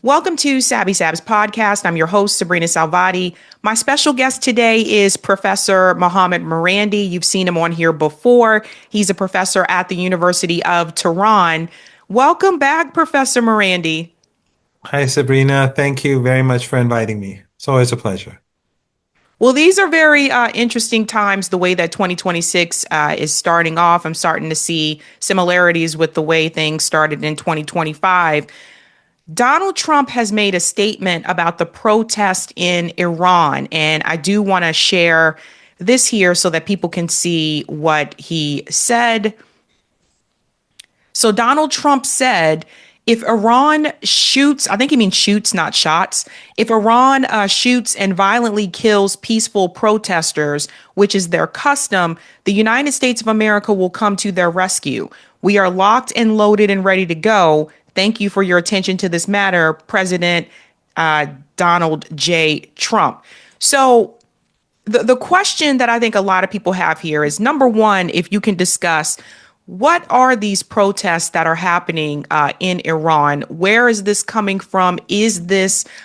Welcome to Savvy Sab's podcast. I'm your host, Sabrina Salvati. My special guest today is Professor Mohammad Marandi. You've seen him on here before. He's a professor at the University of Tehran. Welcome back, Professor Marandi. Hi, Sabrina. Thank you very much for inviting me. It's always a pleasure. Well, these are very interesting times, the way that 2026 is starting off. I'm starting to see similarities with the way things started in 2025. Donald Trump has made a statement about the protest in Iran, and I do want to share this here so that people can see what he said. So, Donald Trump said, if Iran shoots, I think he means shoots, not shots. If Iran shoots and violently kills peaceful protesters, which is their custom, the United States of America will come to their rescue. We are locked and loaded and ready to go. Thank you for your attention to this matter, President Donald J. Trump. So, the question that I think a lot of people have here is number one, if you can discuss what are these protests that are happening in Iran? Where is this coming from?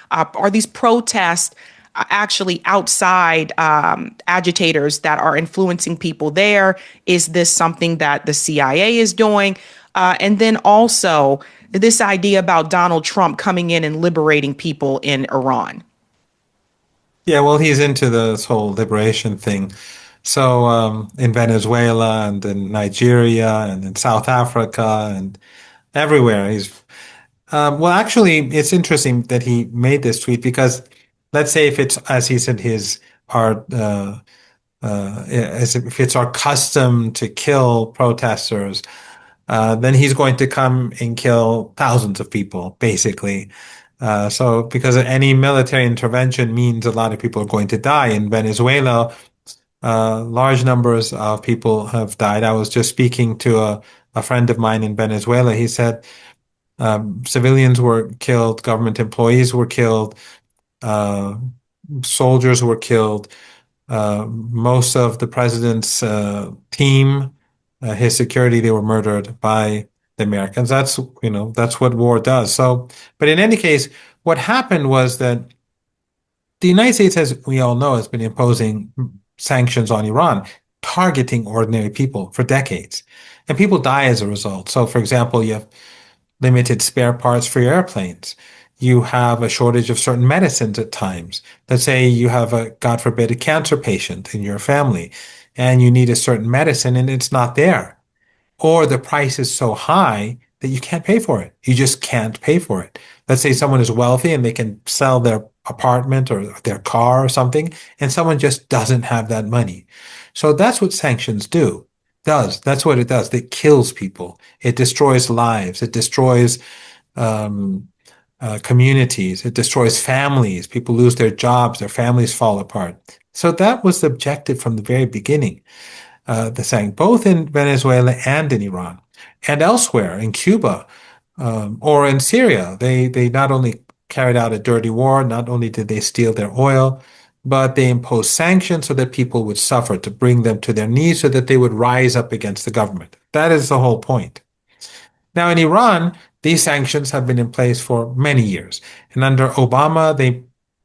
Are these protests actually outside agitators that are influencing people there? Is this something that the CIA is doing? And then also this idea about Donald Trump coming in and liberating people in Iran. Yeah, well, he's into this whole liberation thing. So, in Venezuela and in Nigeria and in South Africa and everywhere, well, actually, it's interesting that he made this tweet because let's say if it's, as he said, as if it's our custom to kill protesters, then he's going to come and kill thousands of people, basically. So because any military intervention means a lot of people are going to die. In Venezuela, large numbers of people have died. I was just speaking to a friend of mine in Venezuela. He said civilians were killed, government employees were killed, uh, soldiers were killed. Most of the president's team, his security, they were murdered by the Americans. That's what war does. So, but in any case, what happened was that the United States, as we all know, has been imposing sanctions on Iran, targeting ordinary people for decades. And people die as a result. So, for example, you have limited spare parts for your airplanes. You have a shortage of certain medicines at times. Let's say you have God forbid, a cancer patient in your family, and you need a certain medicine and it's not there. Or the price is so high that you can't pay for it. You just can't pay for it. Let's say someone is wealthy and they can sell their apartment or their car or something, and someone just doesn't have that money. So that's what sanctions does. That's what it does. It kills people. It destroys lives. It destroys um, communities. It destroys families. People lose their jobs. Their families fall apart. So that was the objective from the very beginning. The saying, both in Venezuela and in Iran, and elsewhere in Cuba or in Syria. They not only carried out a dirty war, not only did they steal their oil, but they imposed sanctions so that people would suffer, to bring them to their knees so that they would rise up against the government. That is the whole point. Now, in Iran, these sanctions have been in place for many years. And under Obama,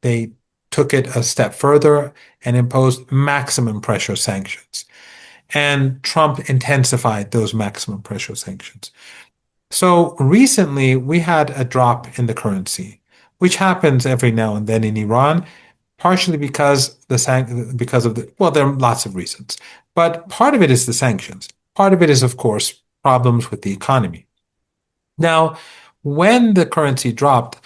they took it a step further and imposed maximum pressure sanctions. And Trump intensified those maximum pressure sanctions. So recently, we had a drop in the currency, which happens every now and then in Iran, partially because of the, well, there are lots of reasons, but part of it is the sanctions. Part of it is, of course, problems with the economy. Now, when the currency dropped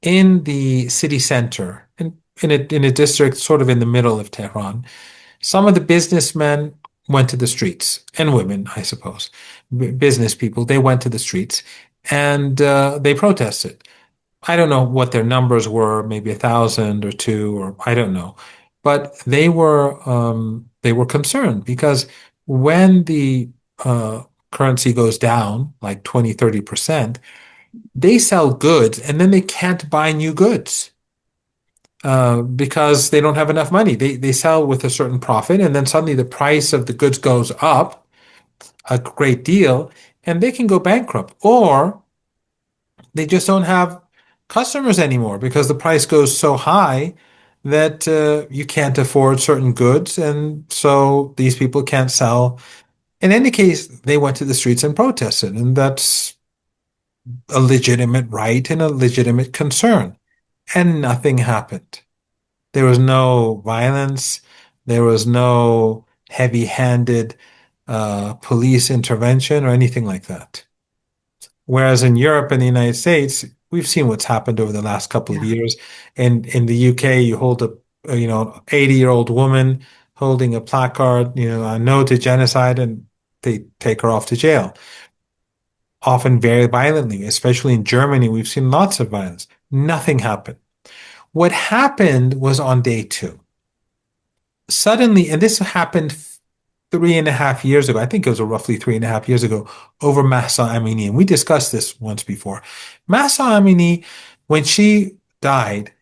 in the city center, in a district sort of in the middle of Tehran, some of the businessmen went to the streets, and women, I suppose, business people, they went to the streets and they protested. I don't know what their numbers were, maybe 1,000 or two, or I don't know. But they were concerned because when the currency goes down like 20, 30%, they sell goods and then they can't buy new goods because they don't have enough money. They sell with a certain profit, and then suddenly the price of the goods goes up a great deal, and they can go bankrupt, or they just don't have customers anymore because the price goes so high that you can't afford certain goods, and so these people can't sell. In any case, they went to the streets and protested, and that's a legitimate right and a legitimate concern. And nothing happened. There was no violence. There was no heavy-handed police intervention or anything like that. Whereas in Europe and the United States, we've seen what's happened over the last couple of Yeah. years. And in the UK, you hold a 80-year-old woman holding a placard, a no to genocide, and they take her off to jail, often very violently. Especially in Germany, we've seen lots of violence. Nothing happened. What happened was on day two. Suddenly, and this happened 3.5 years ago. I think it was roughly 3.5 years ago over Mahsa Amini. And we discussed this once before. Mahsa Amini, when she died,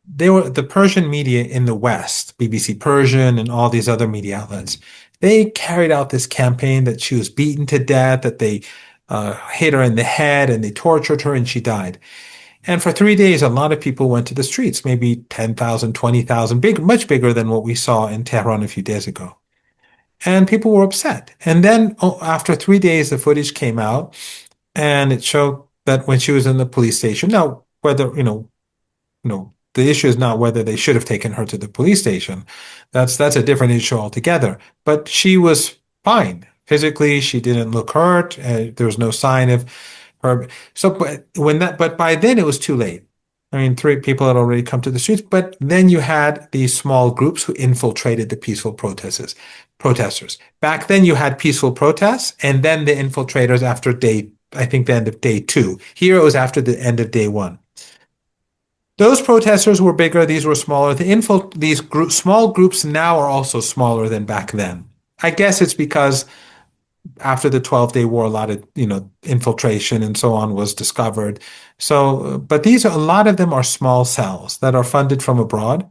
they were the Persian media in the West, BBC Persian and all these other media outlets. They carried out this campaign that she was beaten to death, that they hit her in the head and they tortured her and she died. And for 3 days, a lot of people went to the streets, maybe 10,000, 20,000, big, much bigger than what we saw in Tehran a few days ago. And people were upset. And then after 3 days, the footage came out and it showed that when she was in the police station, now, whether, the issue is not whether they should have taken her to the police station. That's a different issue altogether. But she was fine. Physically, she didn't look hurt. There was no sign of her. So, but by then it was too late. I mean, three people had already come to the streets, but then you had these small groups who infiltrated the peaceful protesters. Back then you had peaceful protests and then the infiltrators after I think the end of day two. Here it was after the end of day one. Those protesters were bigger, these were smaller. Small groups now are also smaller than back then. I guess it's because after the 12-day war, a lot of, infiltration and so on was discovered. So, but a lot of them are small cells that are funded from abroad.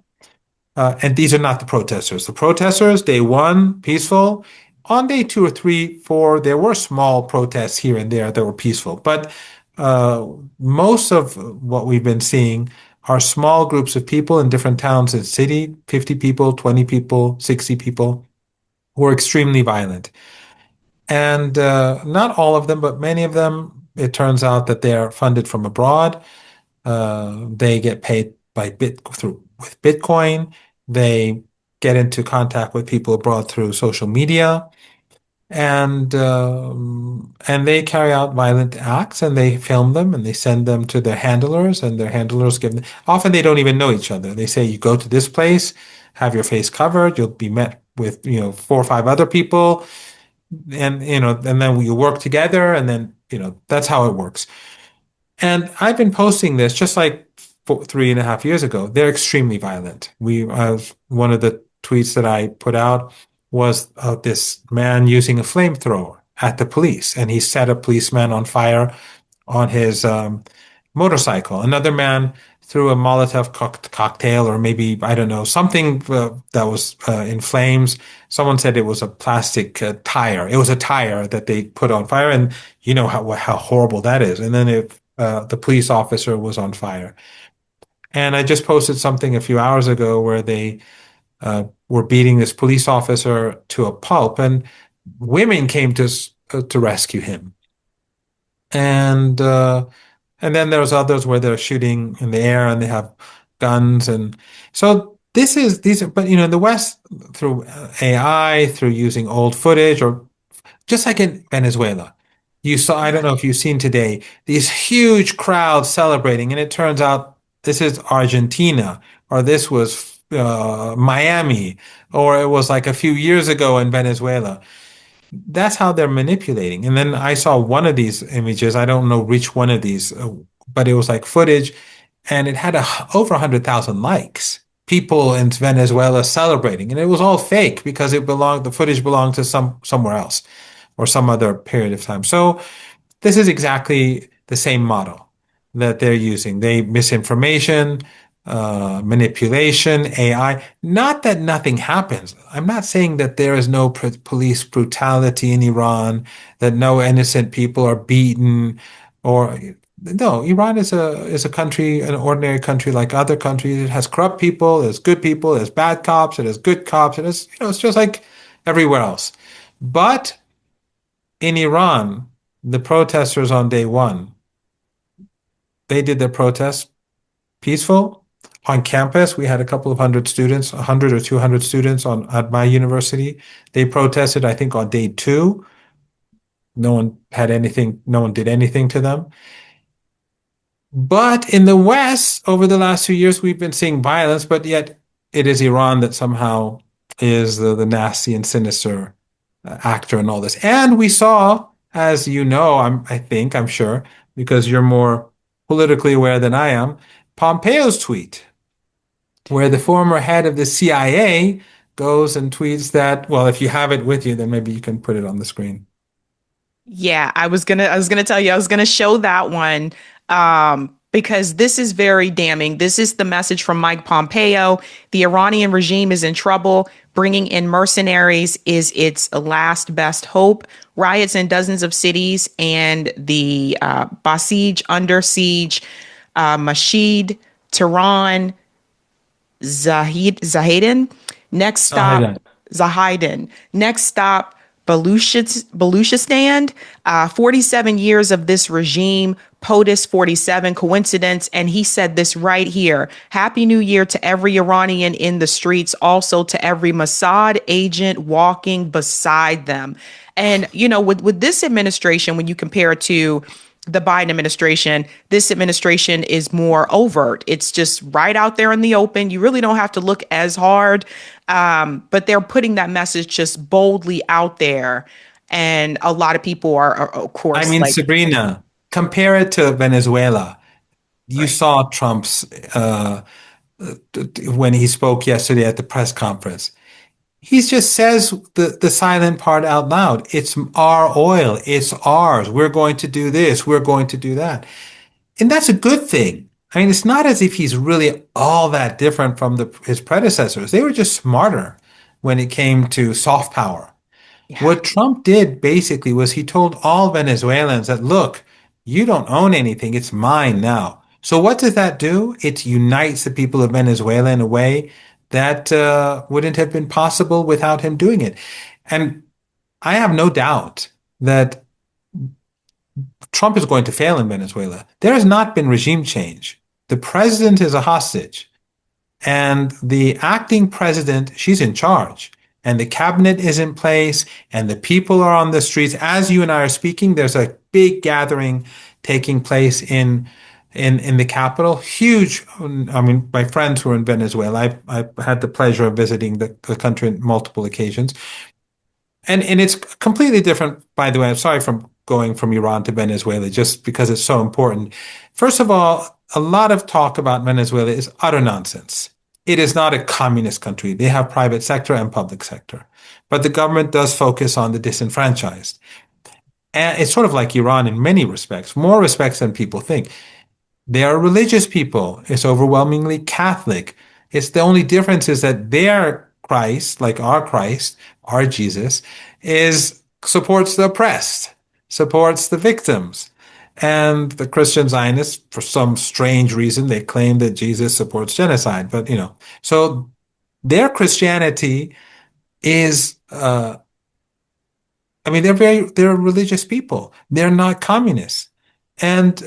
And these are not the protesters. The protesters, day one, peaceful. On day two or three, four, there were small protests here and there that were peaceful. But most of what we've been seeing are small groups of people in different towns and city, 50 people, 20 people, 60 people, who are extremely violent. And not all of them, but many of them, it turns out that they are funded from abroad. They get paid with Bitcoin. They get into contact with people abroad through social media, and they carry out violent acts and they film them and they send them to their handlers, and their handlers give them. Often they don't even know each other. They say, you go to this place, have your face covered. You'll be met with, four or five other people, and and then you work together, and then that's how it works. And I've been posting this just like 3.5 years ago. They're extremely violent. One of the tweets that I put out was this man using a flamethrower at the police, and he set a policeman on fire on his motorcycle. Another man threw a Molotov cocktail, or maybe, I don't know, something that was in flames. Someone said it was a plastic tire. It was a tire that they put on fire, and you know how horrible that is. And then the police officer was on fire. And I just posted something a few hours ago where they were beating this police officer to a pulp, and women came to rescue him. And then there's others where they're shooting in the air and they have guns, and so but in the West, through AI, through using old footage, or just like in Venezuela. You saw, I don't know if you've seen today, these huge crowds celebrating, and it turns out this is Argentina, or this was Miami, or it was like a few years ago in Venezuela. That's how they're manipulating. And then I saw one of these images. I don't know which one of these, but it was like footage, and it had over 100,000 likes. People in Venezuela celebrating, and it was all fake because the footage belonged to somewhere else or some other period of time. So this is exactly the same model that they're using. They misinformation, manipulation, AI. Not that nothing happens. I'm not saying that there is no police brutality in Iran, that no innocent people are beaten, or No, Iran is a country, an ordinary country like other countries. It has corrupt people, it has good people, it has bad cops, it has good cops, it has, it's just like everywhere else. But in Iran, the protesters on day one, they did their protest peaceful. On campus, we had a couple of hundred students, 100 or 200 students on at my university. They protested, I think, on day two. No one had anything, no one did anything to them. But in the West, over the last few years, we've been seeing violence, but yet it is Iran that somehow is the nasty and sinister actor in all this. And we saw, as you know, I'm sure, because you're more politically aware than I am, Pompeo's tweet, where the former head of the CIA goes and tweets that, well, if you have it with you, then maybe you can put it on the screen. Yeah, I was gonna tell you, I was gonna show that one because this is very damning. This is the message from Mike Pompeo. The Iranian regime is in trouble. Bringing in mercenaries is its last best hope. Riots in dozens of cities and the Basij under siege, Mashhad, Tehran, Zahidin. Next stop, Zahidan. Zahidin. Next stop, Baluchistan. 47 years of this regime. POTUS 47 coincidence. And he said this right here. Happy New Year to every Iranian in the streets, also to every Mossad agent walking beside them. And, you know, with this administration, when you compare it to the Biden administration, this administration is more overt. It's just right out there in the open. You really don't have to look as hard, but they're putting that message just boldly out there. And a lot of people are of I course, mean, like, Sabrina, compare it to Venezuela. You right. saw Trump's when he spoke yesterday at the press conference. He just says the silent part out loud. It's our oil. It's ours. We're going to do this. We're going to do that. And that's a good thing. I mean, it's not as if he's really all that different from his predecessors. They were just smarter when it came to soft power. Yeah. What Trump did basically was he told all Venezuelans that, look, you don't own anything. It's mine now. So what does that do? It unites the people of Venezuela in a way that wouldn't have been possible without him doing it. And I have no doubt that Trump is going to fail in Venezuela. There has not been regime change. The president is a hostage. And the acting president, she's in charge. And the cabinet is in place, and the people are on the streets. As you and I are speaking, there's a big gathering taking place in the capital. Huge. I mean, my friends who are in Venezuela, I've had the pleasure of visiting the country on multiple occasions. And it's completely different, by the way. I'm sorry from going from Iran to Venezuela, just because it's so important. First of all, a lot of talk about Venezuela is utter nonsense. It is not a communist country. They have private sector and public sector. But the government does focus on the disenfranchised. And it's sort of like Iran in many respects, more respects than people think. They are religious people. It's overwhelmingly Catholic. It's the only difference is that their Christ, our Jesus, is supports the oppressed, supports the victims. And the Christian Zionists, for some strange reason, they claim that Jesus supports genocide. But, so their Christianity is, I mean, they're religious people. They're not communists. And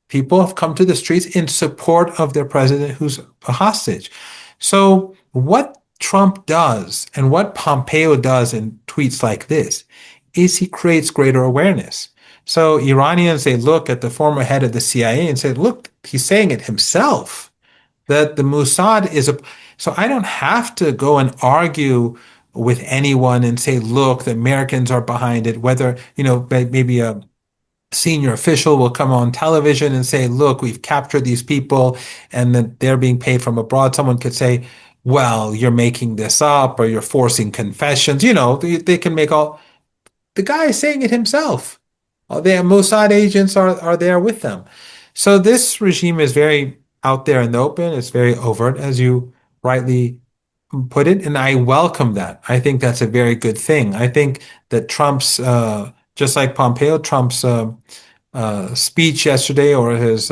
people have come to the streets in support of their president who's a hostage. So what Trump does and what Pompeo does in tweets like this is he creates greater awareness. So Iranians, they look at the former head of the CIA and say, look, he's saying it himself that the Mossad is a. So I don't have to go and argue with anyone and say, look, the Americans are behind it, whether, maybe a senior official will come on television and say, look, we've captured these people and that they're being paid from abroad. Someone could say, well, you're making this up or you're forcing confessions. They can make all. The guy is saying it himself. The Mossad agents are there with them. So this regime is very out there in the open. It's very overt, as you rightly put it, and I welcome that. I think that's a very good thing. I think that Trump's, just like Pompeo, Trump's speech yesterday, or his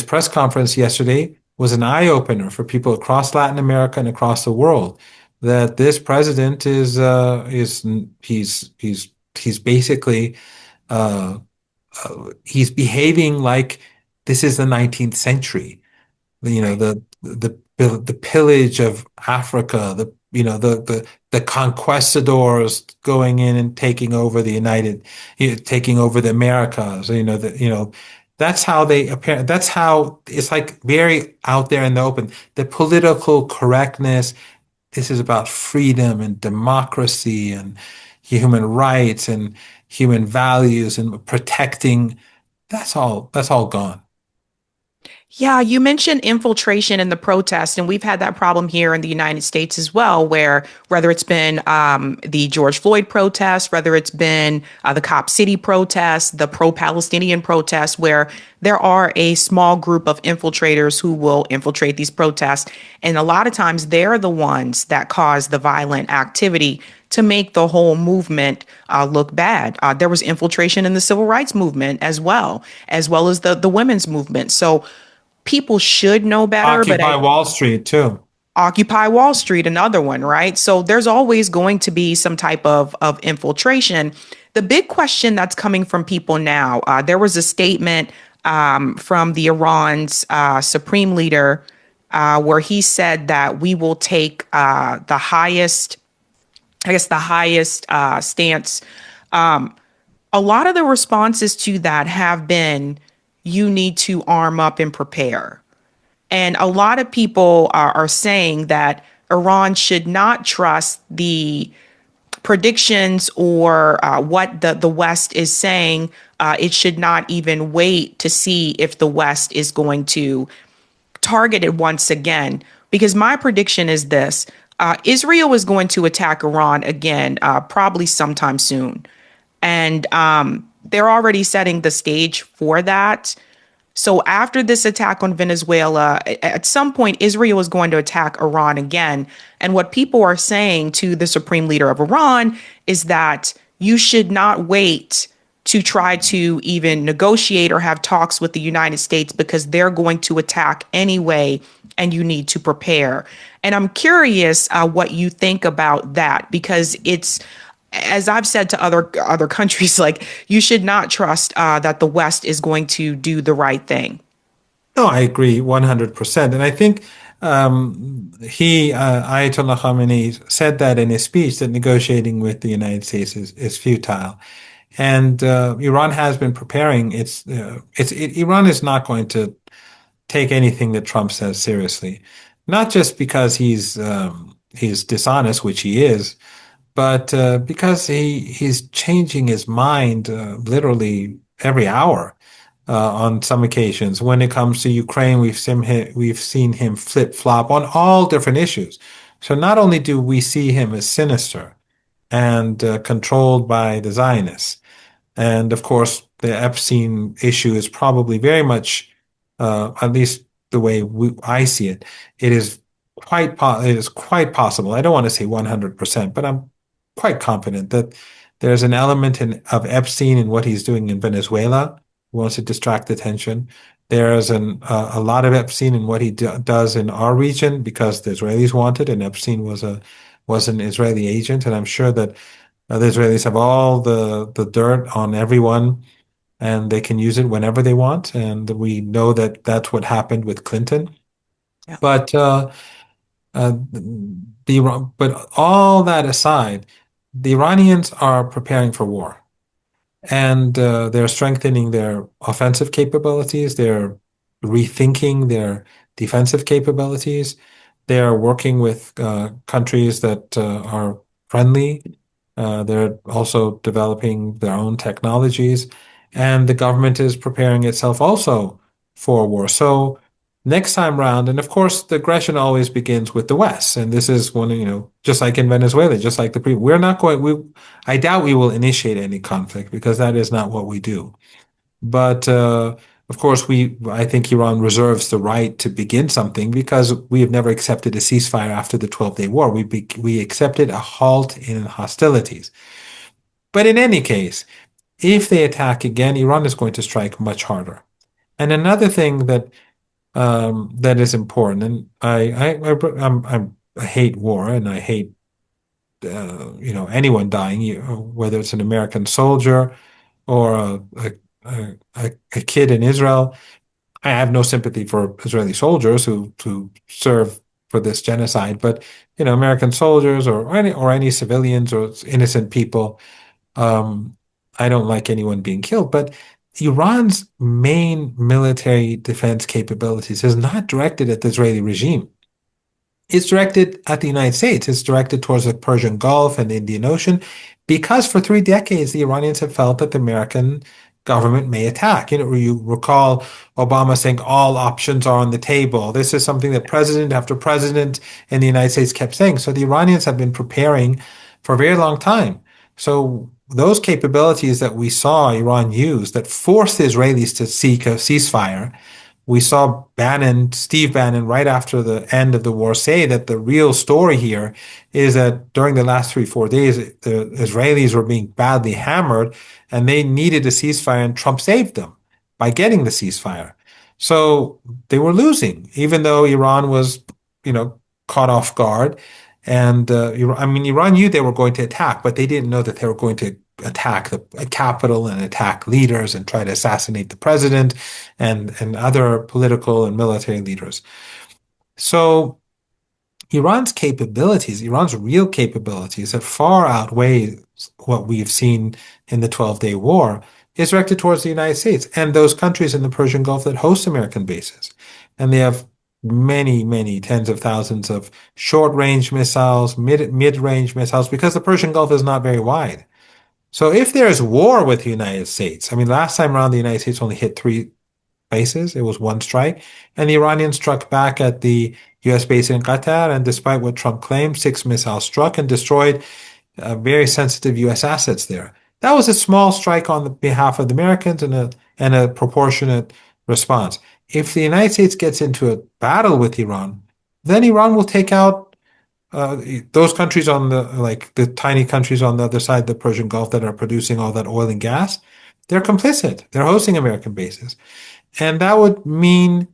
press conference yesterday, was an eye opener for people across Latin America and across the world. That this president is he's basically uh, he's behaving like this is the 19th century. You know, Right. the pillage of Africa, the conquistadors going in and taking over the Americas. That's how they appear. That's how it's like very out there in the open. The political correctness. This is about freedom and democracy and human rights and human values and protecting. That's all gone. Yeah, you mentioned infiltration in the protest, and we've had that problem here in the United States as well, where whether it's been the George Floyd protests, whether it's been the Cop City protests, the pro-Palestinian protests, where there are a small group of infiltrators who will infiltrate these protests. And a lot of times they're the ones that cause the violent activity to make the whole movement look bad. There was infiltration in the civil rights movement as well as the women's movement. So people should know better, but Occupy I Wall Street too. Occupy Wall Street, another one, right? So there's always going to be some type of infiltration. The big question that's coming from people now, there was a statement from the Iran's supreme leader where he said that we will take the highest, I guess, the highest stance. A lot of the responses to that have been, you need to arm up and prepare. And a lot of people are saying that Iran should not trust the predictions or what the West is saying. It should not even wait to see if the West is going to target it once again. Because my prediction is this: Israel is going to attack Iran again, probably sometime soon. And they're already setting the stage for that. So after this attack on Venezuela, at some point, Israel is going to attack Iran again. And what people are saying to the supreme leader of Iran is that you should not wait to try to even negotiate or have talks with the United States because they're going to attack anyway, and you need to prepare. And I'm curious what you think about that, because it's, as I've said to other countries, like, you should not trust that the West is going to do the right thing. No, I agree 100%. And I think Ayatollah Khamenei, said that in his speech that negotiating with the United States is futile. And Iran has been preparing. Iran is not going to take anything that Trump says seriously, not just because he's dishonest, which he is, but because he's changing his mind literally every hour on some occasions. When it comes to Ukraine, we've seen him flip-flop on all different issues. So not only do we see him as sinister and controlled by the Zionists, and of course, the Epstein issue is probably very much, at least the way I see it, it is quite possible. I don't want to say 100%, but I'm quite confident that there's an element of Epstein in what he's doing in Venezuela. He wants to distract attention. There's a lot of Epstein in what he does in our region because the Israelis want it, and Epstein was an Israeli agent, and I'm sure that the Israelis have all the dirt on everyone, and they can use it whenever they want. And we know that that's what happened with Clinton. Yeah. But uh, but all that aside, the Iranians are preparing for war, and they're strengthening their offensive capabilities. They're rethinking their defensive capabilities. They're working with countries that are friendly. They're also developing their own technologies, and the government is preparing itself also for war. So next time round, and of course, the aggression always begins with the West, and this is one, just like in Venezuela, just like we're not going, I doubt we will initiate any conflict because that is not what we do. But of course, I think Iran reserves the right to begin something because we have never accepted a ceasefire after the 12-day war. We accepted a halt in hostilities. But in any case, If they attack again, Iran is going to strike much harder. And another thing that is important, and I hate war and I hate anyone dying, whether it's an American soldier or a kid in Israel. I have no sympathy for Israeli soldiers who serve for this genocide, but American soldiers or any civilians or innocent people, um, I don't like anyone being killed. But Iran's main military defense capabilities is not directed at the Israeli regime. It's directed at the United States. It's directed towards the Persian Gulf and the Indian Ocean because for 3 decades, the Iranians have felt that the American government may attack. You recall Obama saying all options are on the table. This is something that president after president in the United States kept saying. So the Iranians have been preparing for a very long time. So those capabilities that we saw Iran use that forced the Israelis to seek a ceasefire, we saw Steve Bannon, right after the end of the war, say that the real story here is that during the last 3, 4 days, the Israelis were being badly hammered and they needed a ceasefire, and Trump saved them by getting the ceasefire. So they were losing, even though Iran was, caught off guard. And Iran knew they were going to attack, but they didn't know that they were going to attack the capital and attack leaders and try to assassinate the president and other political and military leaders. So Iran's real capabilities that far outweigh what we've seen in the 12-day war is directed towards the United States and those countries in the Persian Gulf that host American bases. And they have many, many tens of thousands of short-range missiles, mid-range missiles, because the Persian Gulf is not very wide. So if there's war with the United States, I mean, last time around, the United States only hit 3 bases. It was one strike. And the Iranians struck back at the U.S. base in Qatar. And despite what Trump claimed, 6 missiles struck and destroyed very sensitive U.S. assets there. That was a small strike on the behalf of the Americans and a proportionate response. If the United States gets into a battle with Iran, then Iran will take out those countries like the tiny countries on the other side of the Persian Gulf that are producing all that oil and gas. They're complicit. They're hosting American bases. And that would mean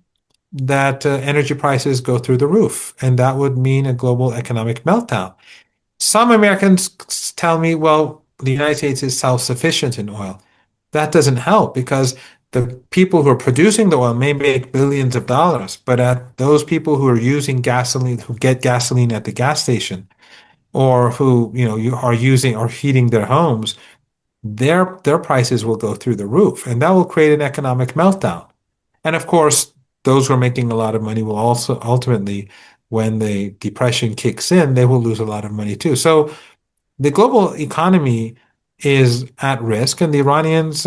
that energy prices go through the roof. And that would mean a global economic meltdown. Some Americans tell me, well, the United States is self-sufficient in oil. That doesn't help because the people who are producing the oil may make billions of dollars, but at those people who are using gasoline, who get gasoline at the gas station, or who, you are using or heating their homes, their prices will go through the roof, and that will create an economic meltdown. And of course, those who are making a lot of money will also ultimately, when the depression kicks in, they will lose a lot of money too. So the global economy is at risk, and the Iranians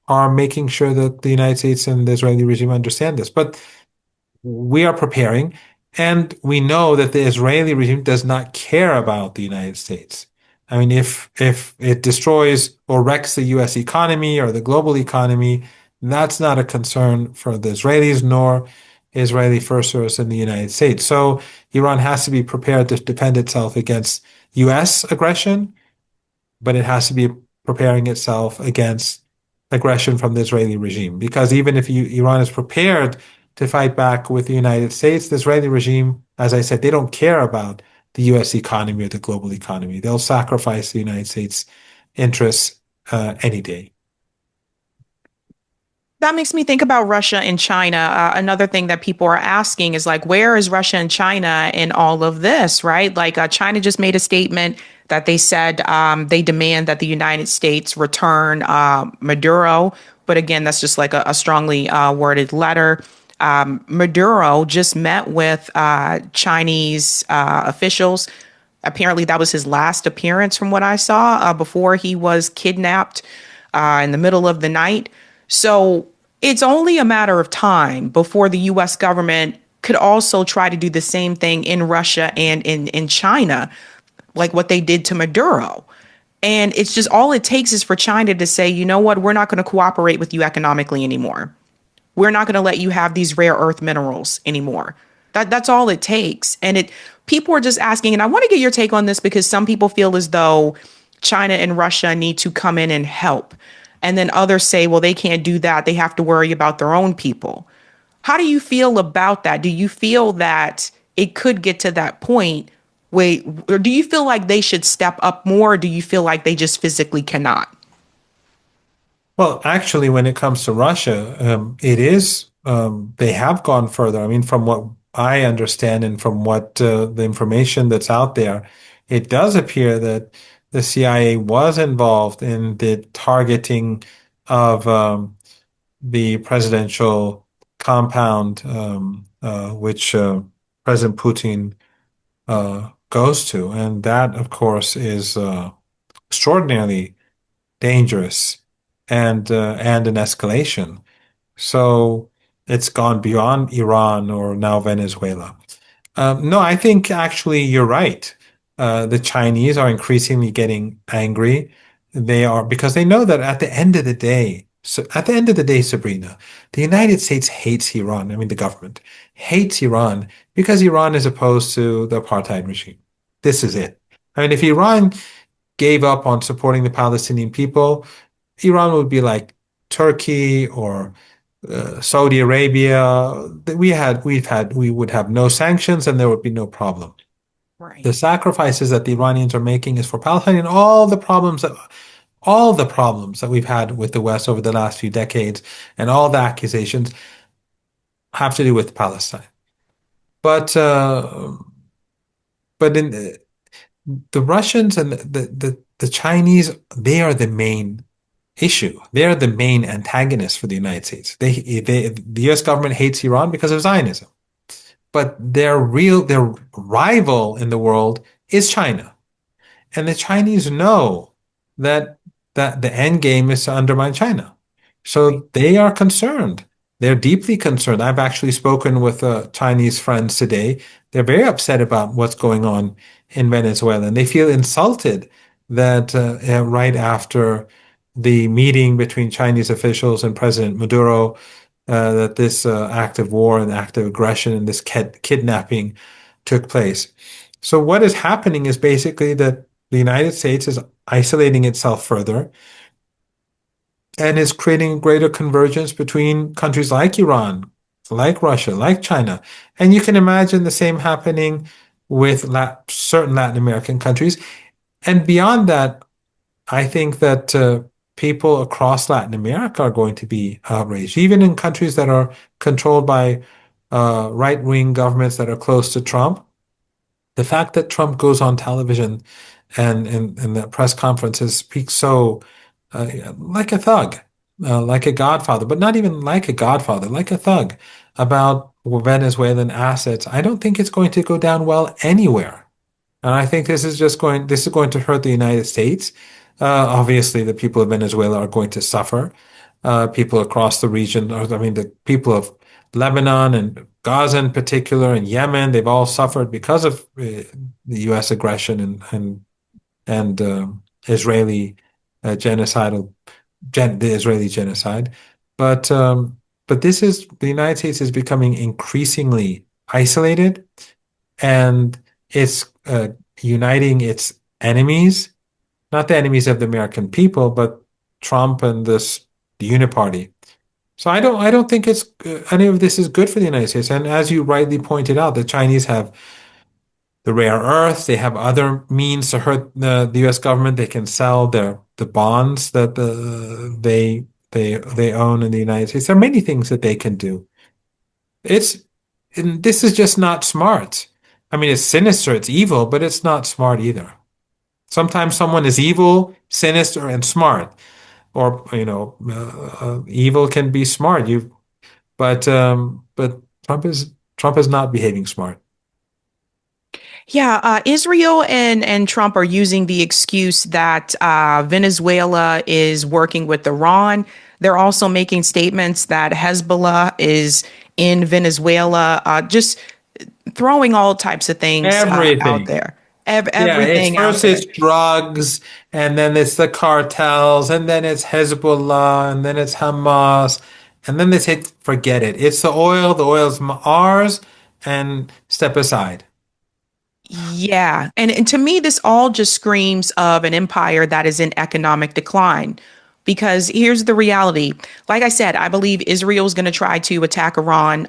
are making sure that the United States and the Israeli regime understand this. But we are preparing, and we know that the Israeli regime does not care about the United States. I mean, if it destroys or wrecks the U.S. economy or the global economy, that's not a concern for the Israelis nor Israeli first service in the United States. So Iran has to be prepared to defend itself against U.S. aggression, but it has to be preparing itself against aggression from the Israeli regime. Because even if Iran is prepared to fight back with the United States, the Israeli regime, as I said, they don't care about the U.S. economy or the global economy. They'll sacrifice the United States interests any day. That makes me think about Russia and China. Another thing that people are asking is like, where is Russia and China in all of this, right? Like, China just made a statement that they said they demand that the United States return Maduro. But again, that's just like a strongly worded letter. Maduro just met with Chinese officials. Apparently, that was his last appearance, from what I saw, before he was kidnapped in the middle of the night. So it's only a matter of time before the US government could also try to do the same thing in Russia and in China, like what they did to Maduro. And it's just all it takes is for China to say, you know what, we're not going to cooperate with you economically anymore. We're not going to let you have these rare earth minerals anymore. That's all it takes. And people are just asking, and I want to get your take on this because some people feel as though China and Russia need to come in and help. And then others say, well, they can't do that. They have to worry about their own people. How do you feel about that? Do you feel that it could get to that point where, or do you feel like they should step up more? Or do you feel like they just physically cannot? Well, actually, when it comes to Russia, it is, they have gone further. I mean, from what I understand and from what the information that's out there, it does appear that the CIA was involved in the targeting of the presidential compound, which President Putin goes to. And that, of course, is extraordinarily dangerous and an escalation. So it's gone beyond Iran or now Venezuela. No, I think actually you're right. The Chinese are increasingly getting angry. They are because they know that at the end of the day, so at the end of the day, Sabrina, the United States hates Iran. I mean, the government hates Iran because Iran is opposed to the apartheid regime. This is it. I mean, if Iran gave up on supporting the Palestinian people, Iran would be like Turkey or Saudi Arabia. We would have no sanctions and there would be no problem. The Right. sacrifices that the Iranians are making is for Palestine and all the problems that we've had with the West over the last few decades and all the accusations have to do with Palestine. But in the Russians and the Chinese, they are the main issue. They're the main antagonists for the United States. The U.S. government hates Iran because of Zionism, but their rival in the world is China. And the Chinese know that the end game is to undermine China. Right. So they are concerned. They're deeply concerned. I've actually spoken with Chinese friends today. They're very upset about what's going on in Venezuela, and they feel insulted that right after the meeting between Chinese officials and President Maduro, that this act of war and act of aggression and this kidnapping took place. So what is happening is basically that the United States is isolating itself further and is creating greater convergence between countries like Iran, like Russia, like China. And you can imagine the same happening with certain Latin American countries. And beyond that, I think that people across Latin America are going to be outraged, even in countries that are controlled by right-wing governments that are close to Trump. The fact that Trump goes on television and in the press conferences speaks so like a thug, like a godfather, but not even like a godfather, like a thug about Venezuelan assets, I don't think it's going to go down well anywhere. And I think this is going to hurt the United States. Obviously, the people of Venezuela are going to suffer. People across the region, I mean, the people of Lebanon and Gaza in particular, and Yemen, they've all suffered because of the U.S. aggression and Israeli genocidal, the Israeli genocide. But this is the United States is becoming increasingly isolated, and it's uniting its enemies, not the enemies of the American people, but Trump and the Uniparty. So I don't think it's any of this is good for the United States. And as you rightly pointed out, the Chinese have the rare earth. They have other means to hurt the U.S. government. They can sell the bonds that they own in the United States. There are many things that they can do. It's and this is just not smart. I mean, it's sinister, it's evil, but it's not smart either. Sometimes someone is evil, sinister, and smart, or evil can be smart. But Trump is not behaving smart. Yeah, Israel and Trump are using the excuse that Venezuela is working with Iran. They're also making statements that Hezbollah is in Venezuela, just throwing all types of things out Everything. there, Yeah, everything out it's there. drugs, and then it's the cartels, and then it's Hezbollah, and then it's Hamas, and then they say, forget it. It's the oil. The oil's ours, and step aside. Yeah. And to me, this all just screams of an empire that is in economic decline Because here's the reality. Like I said, I believe Israel is going to try to attack Iran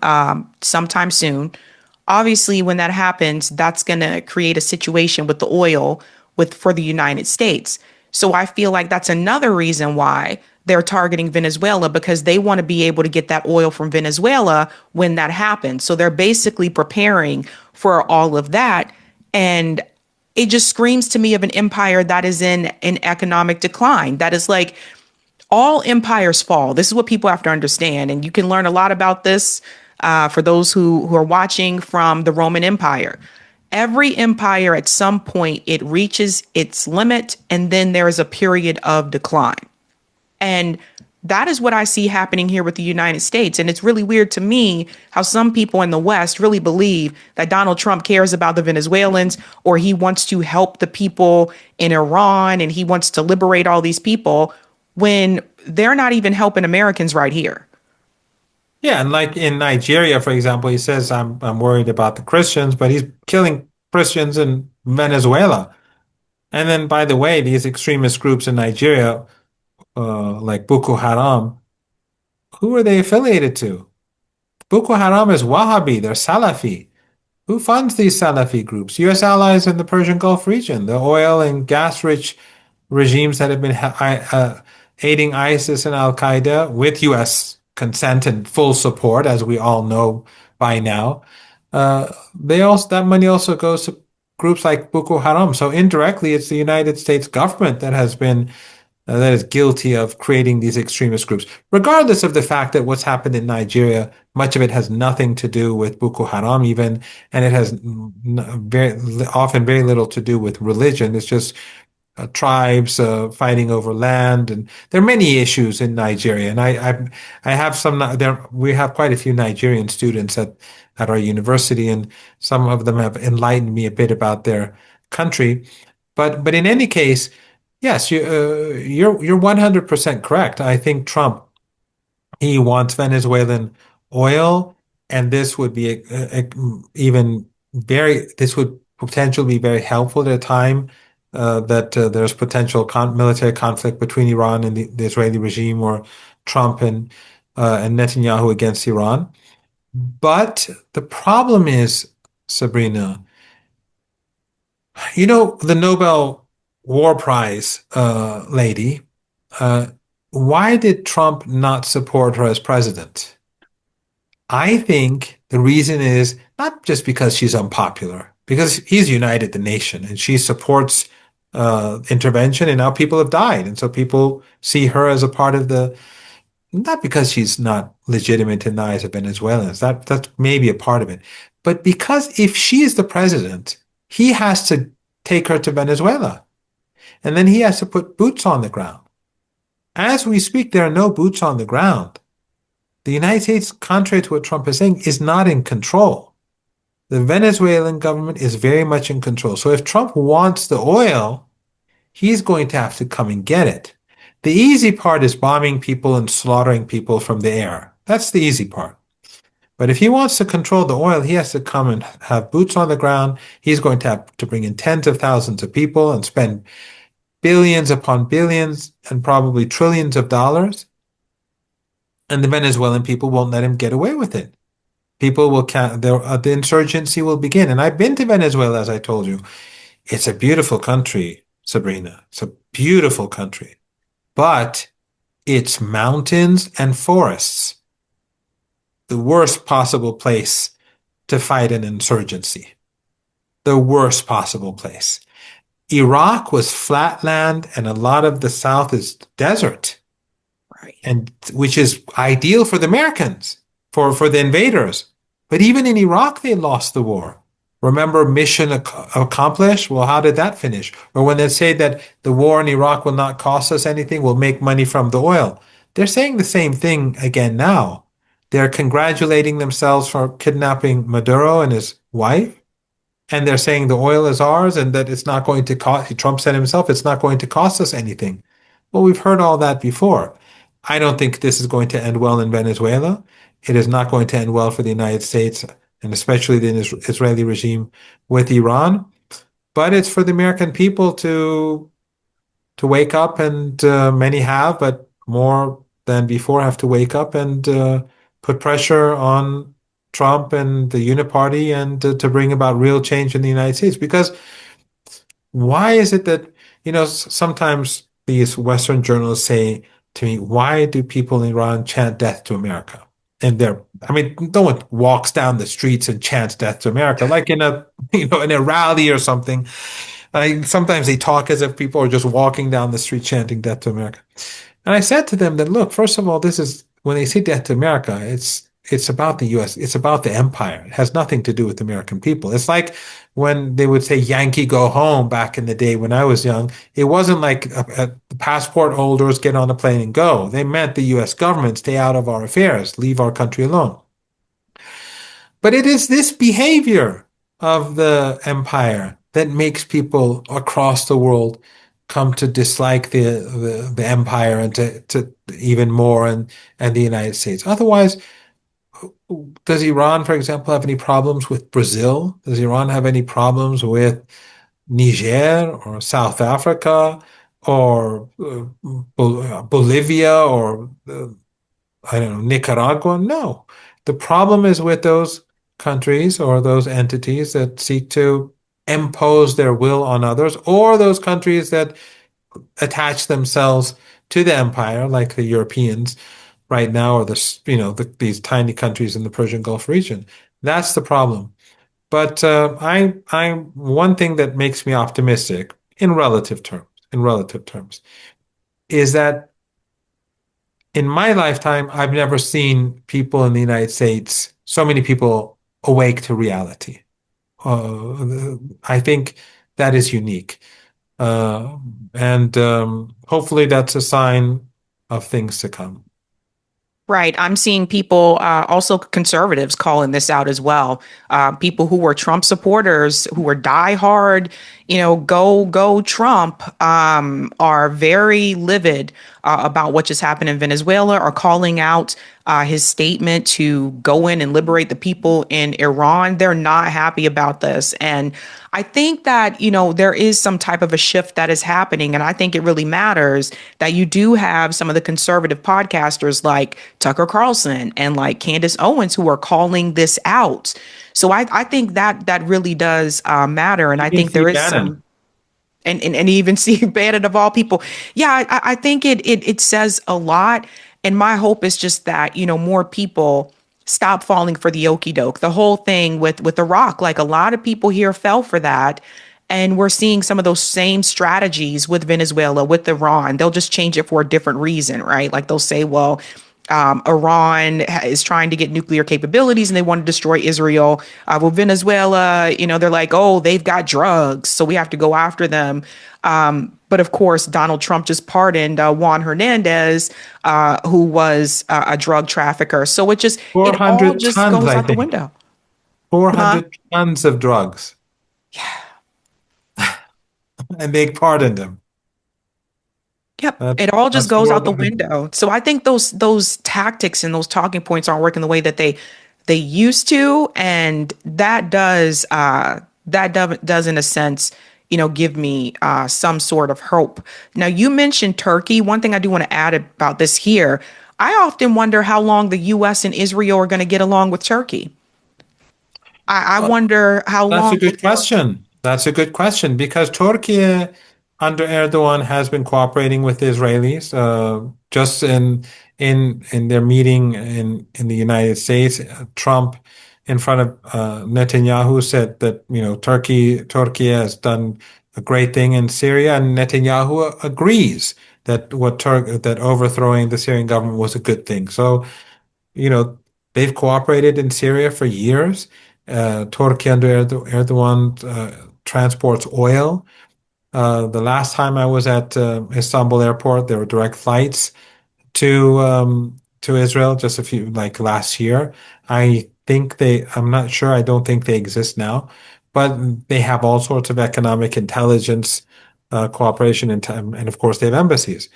sometime soon. Obviously, when that happens, that's going to create a situation with the oil with for the United States. So I feel like that's another reason why they're targeting Venezuela because they want to be able to get that oil from Venezuela when that happens. So they're basically preparing for all of that. And it just screams to me of an empire that is in economic decline. That is like all empires fall. This is what people have to understand. And you can learn a lot about this for those who are watching from the Roman Empire. Every empire at some point it reaches its limit and then there is a period of decline. And that is what I see happening here with the United States. And it's really weird to me how some people in the West really believe that Donald Trump cares about the Venezuelans or he wants to help the people in Iran and he wants to liberate all these people when they're not even helping Americans right here. Yeah, and like in Nigeria, for example, he says I'm worried about the Christians, but he's killing Christians in Venezuela. And then, by the way, these extremist groups in Nigeria, like Boko Haram, who are they affiliated to? Boko Haram is Wahhabi, they're Salafi. Who funds these Salafi groups? U.S. allies in the Persian Gulf region, the oil and gas-rich regimes that have been aiding ISIS and Al Qaeda with U.S. consent and full support, as we all know by now. They also that money also goes to groups like Boko Haram. So indirectly, it's the United States government that is guilty of creating these extremist groups, regardless of the fact that what's happened in Nigeria, much of it has nothing to do with Boko Haram even, and it has very often very little to do with religion. It's just tribes fighting over land, and there are many issues in Nigeria. And I have some there. We have quite a few Nigerian students at our university, and some of them have enlightened me a bit about their country. But in any case, yes, you're 100% correct. I think Trump, he wants Venezuelan oil, and this would be even this would potentially be very helpful at a time that there's potential military conflict between Iran and the Israeli regime, or Trump and Netanyahu against Iran. But the problem is, Sabrina, you know, the Nobel War Prize lady, uh, why did Trump not support her as president? I think the reason is not just because she's unpopular, because he's united the nation and she supports intervention, and now people have died. And so people see her as a part of not because she's not legitimate in the eyes of Venezuelans, that's maybe a part of it, but because if she is the president, he has to take her to Venezuela, and then he has to put boots on the ground. As we speak, there are no boots on the ground. The United States, contrary to what Trump is saying, is not in control. The Venezuelan government is very much in control. So if Trump wants the oil, he's going to have to come and get it. The easy part is bombing people and slaughtering people from the air. That's the easy part. But if he wants to control the oil, he has to come and have boots on the ground. He's going to have to bring in tens of thousands of people and spend billions upon billions and probably trillions of dollars. And the Venezuelan people won't let him get away with it. People will the insurgency will begin. And I've been to Venezuela, as I told you. It's a beautiful country, Sabrina. It's a beautiful country. But it's mountains and forests. The worst possible place to fight an insurgency. The worst possible place. Iraq was flat land, and a lot of the south is desert, Right. and which is ideal for the Americans, for the invaders. But even in Iraq, they lost the war. Remember, mission accomplished? Well, how did that finish? Or when they say that the war in Iraq will not cost us anything, we'll make money from the oil. They're saying the same thing again now. They're congratulating themselves for kidnapping Maduro and his wife. And they're saying the oil is ours and that it's not going to cost, Trump said himself, it's not going to cost us anything. Well, we've heard all that before. I don't think this is going to end well in Venezuela. It is not going to end well for the United States, and especially the Israeli regime with Iran. But it's for the American people to wake up, and many have, but more than before, have to wake up and put pressure on Trump and the Uniparty and to bring about real change in the United States. Because why is it that, sometimes these Western journalists say to me, why do people in Iran chant death to America? And I mean, no one walks down the streets and chants death to America, like in a, in a rally or something. Sometimes they talk as if people are just walking down the street chanting death to America. And I said to them that, look, first of all, this is when they say death to America, it's about the US, it's about the empire. It has nothing to do with the American people. It's like when they would say Yankee go home back in the day when I was young, it wasn't like passport holders get on a plane and go. They meant the US government stay out of our affairs, leave our country alone. But it is this behavior of the empire that makes people across the world come to dislike the empire and to even more and the United States. Otherwise, does Iran, for example, have any problems with Brazil? Does Iran have any problems with Niger or South Africa or Bolivia or I don't know, Nicaragua? No. The problem is with those countries or those entities that seek to impose their will on others, or those countries that attach themselves to the empire, like the Europeans right now, or these tiny countries in the Persian Gulf region. That's the problem. But one thing that makes me optimistic in relative terms, is that in my lifetime, I've never seen people in the United States, so many people awake to reality. I think that is unique. And hopefully that's a sign of things to come. Right. I'm seeing people, also conservatives, calling this out as well. People who were Trump supporters, who were diehard, go Trump, are very livid about what just happened in Venezuela, are calling out his statement to go in and liberate the people in Iran. They're not happy about this. And I think that, there is some type of a shift that is happening. And I think it really matters that you do have some of the conservative podcasters like Tucker Carlson and like Candace Owens who are calling this out. So I think that really does matter. And I Even think Steve there is Bannon. some and even Steve Bannon of all people. Yeah, I think it says a lot. And my hope is just that, more people stop falling for the okey doke. The whole thing with Iraq, like a lot of people here fell for that. And we're seeing some of those same strategies with Venezuela, with Iran. They'll just change it for a different reason, right? Like they'll say, well, Iran is trying to get nuclear capabilities and they want to destroy Israel. Well, Venezuela, they're like, oh, they've got drugs, so we have to go after them. But of course, Donald Trump just pardoned Juan Hernandez, who was a drug trafficker. So it all 400 just tons, goes I out the think. window. Huh? 400 tons of drugs. And they pardoned him. Yep. That's It all just that's the goes world out the that we live in. window. So I think those tactics and those talking points aren't working the way that they used to, and that does in a sense, give me some sort of hope. Now you mentioned Turkey. One thing I do want to add about this here, I often wonder how long the U.S. and Israel are going to get along with Turkey. I wonder how That's a long good before. question. That's a good question because Turkey under Erdogan has been cooperating with the Israelis. Just in their meeting in the United States, Trump in front of Netanyahu said that Turkey has done a great thing in Syria, and Netanyahu agrees that overthrowing the Syrian government was a good thing. So you know, they've cooperated in Syria for years. Turkey under Erdogan transports oil. The last time I was at Istanbul airport, there were direct flights to Israel just like last year. I'm not sure. I don't think they exist now, but they have all sorts of economic intelligence, cooperation, and of course they have embassies.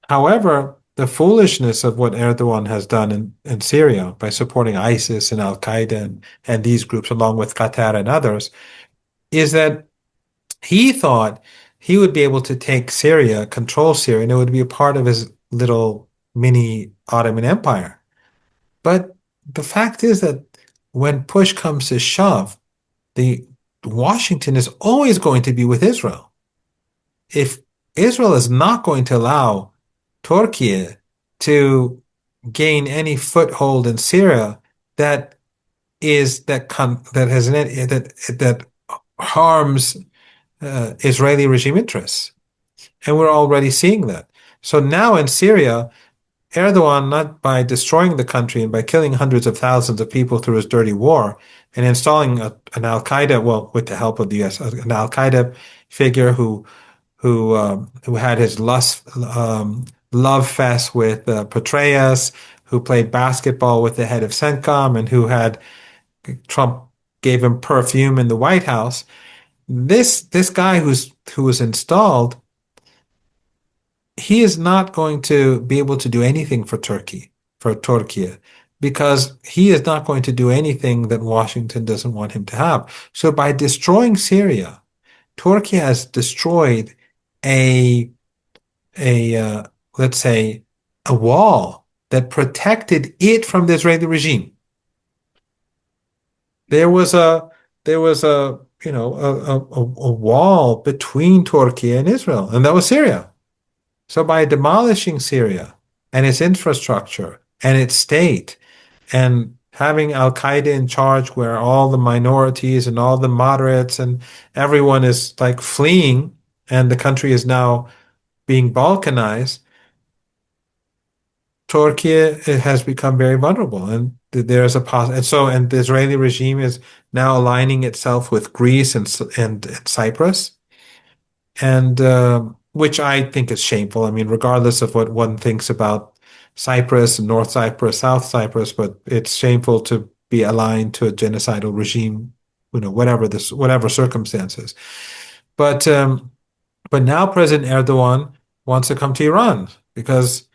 However, the foolishness of what Erdogan has done in Syria by supporting ISIS and Al Qaeda and these groups, along with Qatar and others, is that he thought he would be able to take Syria, control Syria, and it would be a part of his little mini Ottoman Empire. But the fact is that when push comes to shove, the Washington is always going to be with Israel. If Israel is not going to allow Turkey to gain any foothold in Syria, that that has that harms Israeli regime interests, and we're already seeing that. So now in Syria, Erdogan, not by destroying the country and by killing hundreds of thousands of people through his dirty war and installing an Al Qaeda, well, with the help of the U.S., an Al Qaeda figure who had his love fest with Petraeus, who played basketball with the head of CENTCOM, and who had Trump gave him perfume in the White House. This guy who was installed, he is not going to be able to do anything for Turkey, because he is not going to do anything that Washington doesn't want him to have. So by destroying Syria, Turkey has destroyed a let's say a wall that protected it from the Israeli regime. There was a a wall between Turkey and Israel, and that was Syria. So by demolishing Syria and its infrastructure and its state and having Al Qaeda in charge, where all the minorities and all the moderates and everyone is like fleeing, and the country is now being balkanized, Turkey has become very vulnerable, and there's and the Israeli regime is now aligning itself with Greece and Cyprus, and which I think is shameful. I mean, regardless of what one thinks about Cyprus, North Cyprus, South Cyprus, but it's shameful to be aligned to a genocidal regime, whatever circumstances. But now President Erdogan wants to come to Iran because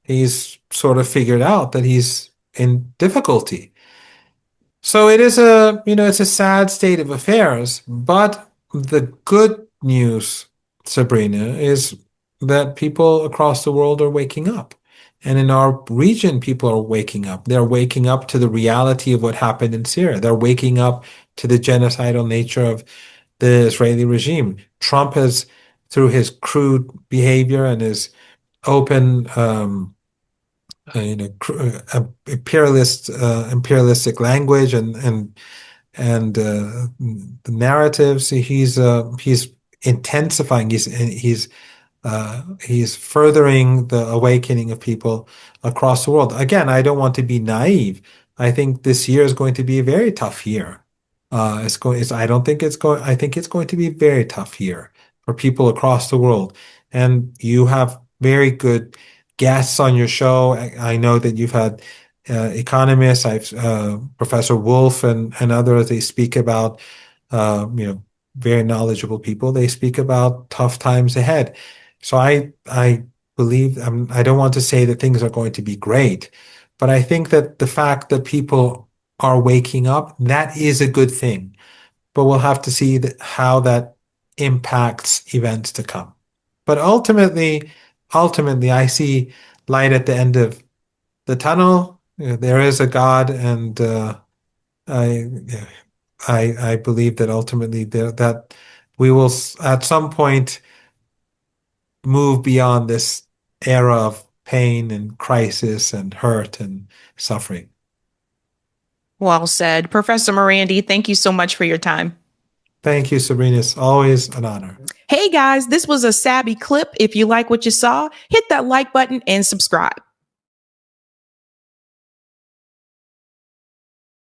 he's sort of figured out that he's in difficulty. So it is it's a sad state of affairs, but the good news, Sabrina, is that people across the world are waking up. And in our region, people are waking up. They're waking up to the reality of what happened in Syria. They're waking up to the genocidal nature of the Israeli regime. Trump has, through his crude behavior and his open, imperialistic language and the narratives, he's intensifying. He's furthering the awakening of people across the world. Again, I don't want to be naive. I think this year is going to be a very tough year. I don't think it's going. I think it's going to be a very tough year for people across the world. And you have very good guests on your show. I know that you've had economists. I've Professor Wolf and others. They speak about very knowledgeable people. They speak about tough times ahead. So I believe I don't want to say that things are going to be great, but I think that the fact that people are waking up, that is a good thing. But we'll have to see how that impacts events to come. But ultimately, I see light at the end of the tunnel. There is a God, and I, I believe that ultimately that we will at some point move beyond this era of pain and crisis and hurt and suffering. Well said. Professor Marandi, thank you so much for your time. Thank you, Sabrina. It's always an honor. Hey guys, this was a Sabby clip. If you like what you saw, hit that like button and subscribe.